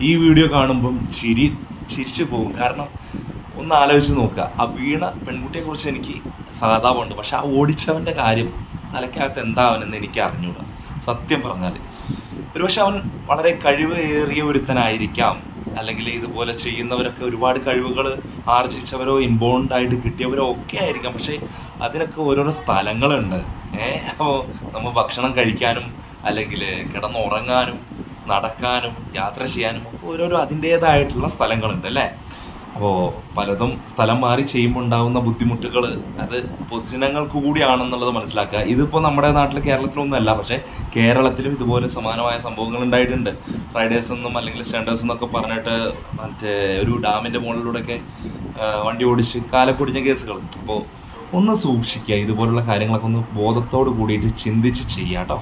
ഈ വീഡിയോ കാണുമ്പം ചിരിച്ചു പോകും. കാരണം ഒന്ന് ആലോചിച്ച് നോക്കുക, ആ വീണ പെൺകുട്ടിയെക്കുറിച്ച് എനിക്ക് സഹതാപമുണ്ട്, പക്ഷെ ആ ഓടിച്ചവൻ്റെ കാര്യം തലയ്ക്കകത്ത് എന്താവനെന്ന് എനിക്ക് അറിഞ്ഞൂടാ സത്യം പറഞ്ഞാൽ. ഒരുപക്ഷെ അവൻ വളരെ കഴിവ് ഏറിയ ഒരുത്തനായിരിക്കാം, അല്ലെങ്കിൽ ഇതുപോലെ ചെയ്യുന്നവരൊക്കെ ഒരുപാട് കഴിവുകൾ ആർജിച്ചവരോ ഇൻബോണ്ട് ആയിട്ട് കിട്ടിയവരോ ഒക്കെ ആയിരിക്കാം. പക്ഷേ അതിനൊക്കെ ഓരോരോ സ്ഥലങ്ങളുണ്ട്. അപ്പോൾ നമ്മൾ ഭക്ഷണം കഴിക്കാനും അല്ലെങ്കിൽ കിടന്നുറങ്ങാനും നടക്കാനും യാത്ര ചെയ്യാനും ഒക്കെ ഓരോരോ അതിൻ്റേതായിട്ടുള്ള സ്ഥലങ്ങളുണ്ട് അല്ലേ. അപ്പോൾ പലതും സ്ഥലം മാറി ചെയ്യുമ്പോൾ ഉണ്ടാകുന്ന ബുദ്ധിമുട്ടുകൾ അത് പൊതുജനങ്ങൾക്ക് കൂടിയാണെന്നുള്ളത് മനസ്സിലാക്കുക. ഇതിപ്പോൾ നമ്മുടെ നാട്ടിൽ കേരളത്തിലൊന്നുമല്ല, പക്ഷേ കേരളത്തിലും ഇതുപോലെ സമാനമായ സംഭവങ്ങൾ ഉണ്ടായിട്ടുണ്ട്. റൈഡേഴ്സ് എന്നും അല്ലെങ്കിൽ സ്റ്റണ്ടേഴ്സ് എന്നൊക്കെ പറഞ്ഞിട്ട് മറ്റേ ഒരു ഡാമിൻ്റെ മുകളിലൂടെയൊക്കെ വണ്ടി ഓടിച്ച് കാലപ്പൊടിഞ്ഞ കേസുകൾ. അപ്പോൾ ഒന്ന് സൂക്ഷിക്കുക, ഇതുപോലുള്ള കാര്യങ്ങളൊക്കെ ഒന്ന് ബോധത്തോട് കൂടിയിട്ട് ചിന്തിച്ച് ചെയ്യാം കേട്ടോ.